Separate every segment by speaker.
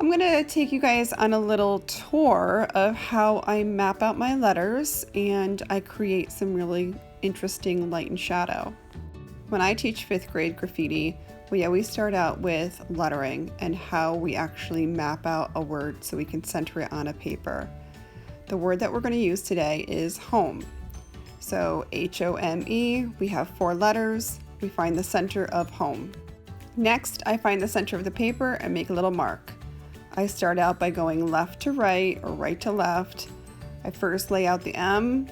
Speaker 1: I'm going to take you guys on a little tour of how I map out my letters and I create some really interesting light and shadow. When I teach 5th grade graffiti, we always start out with lettering and how we actually map out a word so we can center it on a paper. The word that we're going to use today is home. So H-O-M-E, we have 4 letters. We find the center of home. Next, I find the center of the paper and make a little mark. I start out by going left to right or right to left. I first lay out the M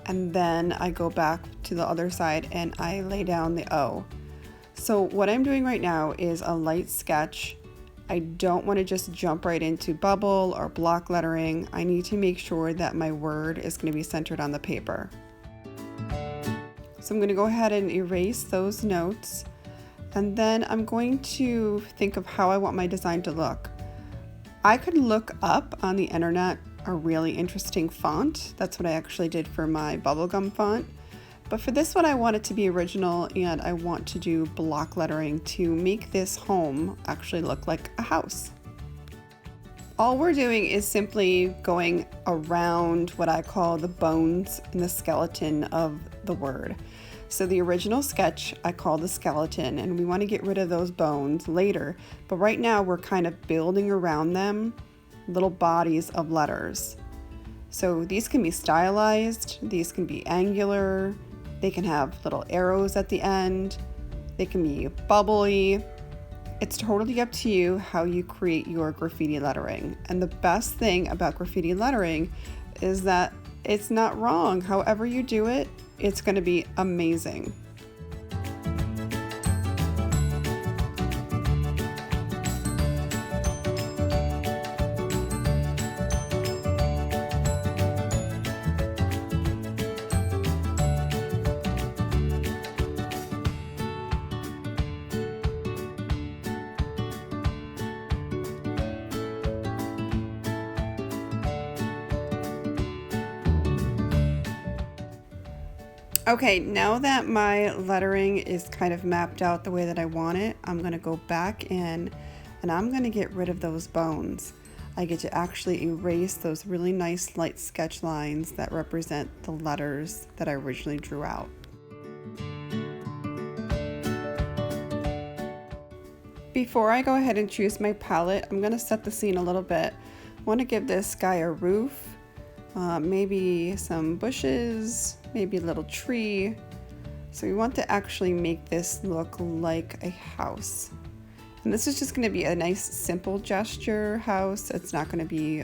Speaker 1: and then I go back to the other side and I lay down the O. So what I'm doing right now is a light sketch. I don't want to just jump right into bubble or block lettering. I need to make sure that my word is going to be centered on the paper. So I'm going to go ahead and erase those notes. And then I'm going to think of how I want my design to look. I could look up on the internet a really interesting font. That's what I actually did for my bubblegum font. But for this one, I want it to be original and I want to do block lettering to make this home actually look like a house. All we're doing is simply going around what I call the bones and the skeleton of the word. So the original sketch I call the skeleton, and we want to get rid of those bones later, but right now we're kind of building around them little bodies of letters. So these can be stylized, these can be angular, they can have little arrows at the end, they can be bubbly. It's totally up to you how you create your graffiti lettering. And the best thing about graffiti lettering is that it's not wrong. However you do it, it's going to be amazing. Okay, now that my lettering is kind of mapped out the way that I want it, I'm going to go back in and I'm going to get rid of those bones. I get to actually erase those really nice light sketch lines that represent the letters that I originally drew out. Before I go ahead and choose my palette, I'm going to set the scene a little bit. I want to give this guy a roof. Maybe some bushes, maybe a little tree. So we want to actually make this look like a house. And this is just going to be a nice simple gesture house. It's not going to be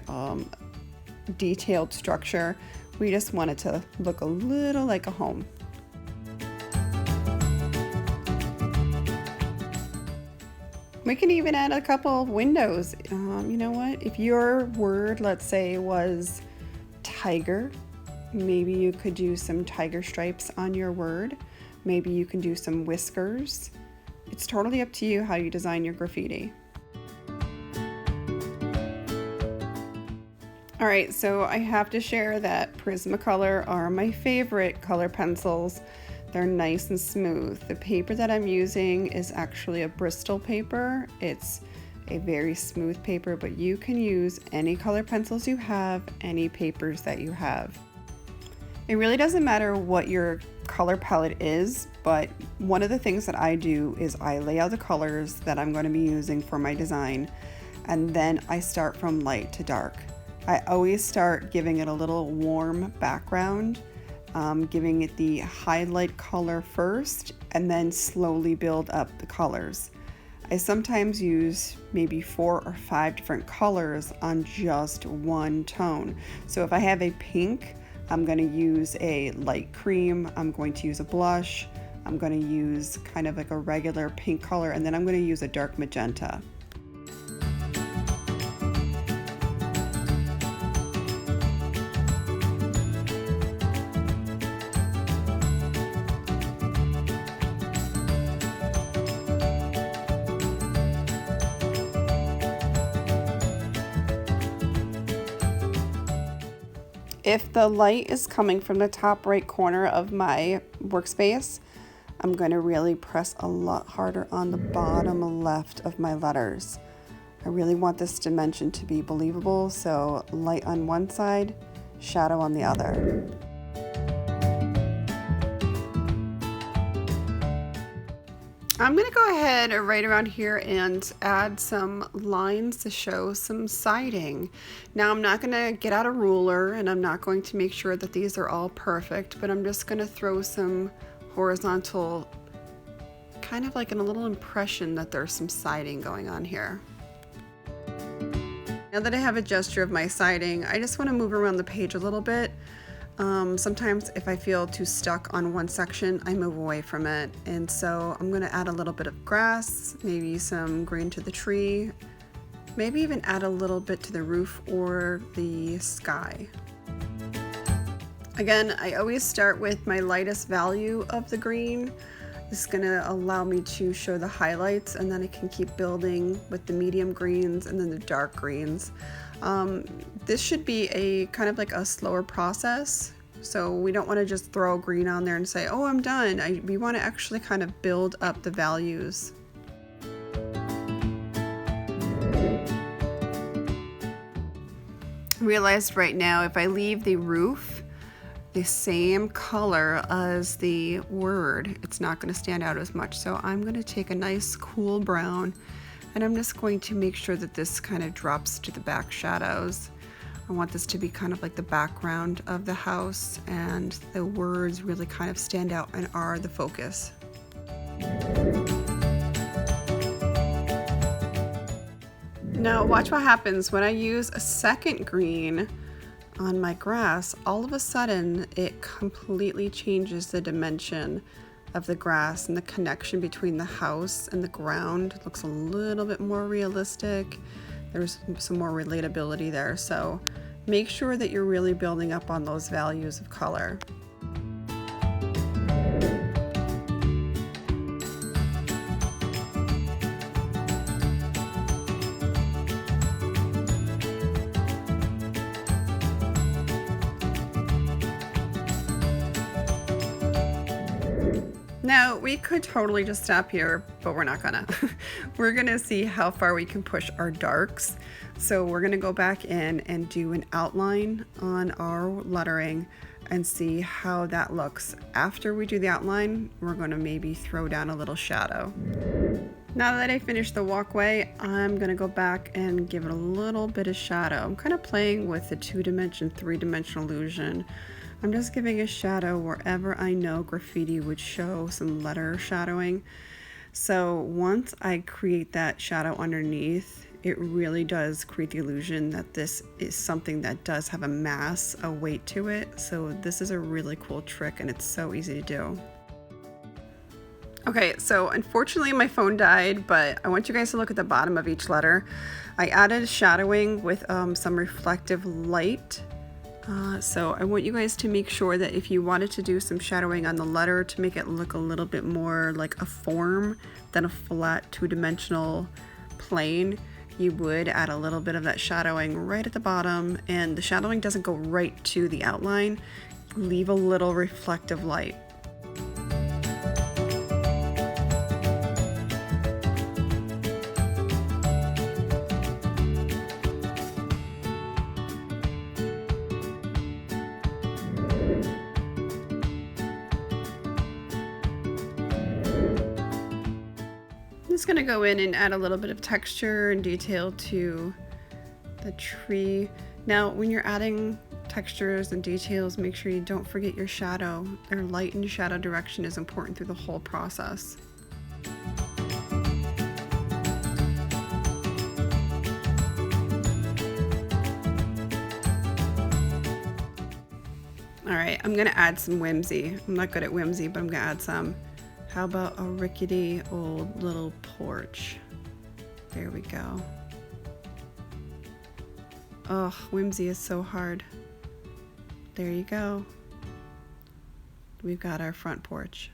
Speaker 1: detailed structure. We just want it to look a little like a home. We can even add a couple of windows. You know what? If your word, let's say, was tiger, maybe you could do some tiger stripes on your word. Maybe you can do some whiskers. It's totally up to you how you design your graffiti. All right, so I have to share that Prismacolor are my favorite color pencils. They're nice and smooth. The paper that I'm using is actually a Bristol paper. It's a very smooth paper, but you can use any color pencils you have, any papers that you have. It really doesn't matter what your color palette is, but one of the things that I do is I lay out the colors that I'm going to be using for my design, and then I start from light to dark. I always start giving it a little warm background, giving it the highlight color first, and then slowly build up the colors. I sometimes use maybe 4 or 5 different colors on just one tone. So if I have a pink, I'm going to use a light cream, I'm going to use a blush, I'm going to use kind of like a regular pink color, and then I'm going to use a dark magenta. If the light is coming from the top right corner of my workspace, I'm going to really press a lot harder on the bottom left of my letters. I really want this dimension to be believable, so light on one side, shadow on the other. I'm going to go ahead right around here and add some lines to show some siding. Now I'm not going to get out a ruler and I'm not going to make sure that these are all perfect, but I'm just going to throw some horizontal, kind of like a little impression that there's some siding going on here. Now that I have a gesture of my siding, I just want to move around the page a little bit. Sometimes if I feel too stuck on one section, I move away from it. And so I'm going to add a little bit of grass, maybe some green to the tree, maybe even add a little bit to the roof or the sky. Again, I always start with my lightest value of the green. This is going to allow me to show the highlights, and then I can keep building with the medium greens and then the dark greens. This should be a kind of like a slower process, so we don't want to just throw green on there and say, oh, I'm done. We want to actually kind of build up the values. Realized right now, if I leave the roof the same color as the word, it's not going to stand out as much. So I'm going to take a nice cool brown, and I'm just going to make sure that this kind of drops to the back shadows. I want this to be kind of like the background of the house, and the words really kind of stand out and are the focus. Now watch what happens when I use a second green on my grass. All of a sudden it completely changes the dimension of the grass, and the connection between the house and the ground looks a little bit more realistic. There's some more relatability there, so make sure that you're really building up on those values of color. Now, we could totally just stop here, but we're not gonna. We're gonna see how far we can push our darks. So we're gonna go back in and do an outline on our lettering and see how that looks. After we do the outline, we're gonna maybe throw down a little shadow. Now that I finished the walkway, I'm gonna go back and give it a little bit of shadow. I'm kind of playing with the 2-dimension, 3-dimensional illusion. I'm just giving a shadow wherever I know graffiti would show some letter shadowing. So once I create that shadow underneath, it really does create the illusion that this is something that does have a mass, a weight to it. So this is a really cool trick, and it's so easy to do. Okay, so unfortunately my phone died, but I want you guys to look at the bottom of each letter. I added shadowing with some reflective light. So I want you guys to make sure that if you wanted to do some shadowing on the letter to make it look a little bit more like a form than a flat 2-dimensional plane, you would add a little bit of that shadowing right at the bottom, and the shadowing doesn't go right to the outline. Leave a little reflective light. I'm just going to go in and add a little bit of texture and detail to the tree. Now, when you're adding textures and details, make sure you don't forget your shadow. Their light and shadow direction is important through the whole process. All right, I'm going to add some whimsy. I'm not good at whimsy, but I'm going to add some. How about a rickety old little porch? There we go. Oh, whimsy is so hard. There you go. We've got our front porch.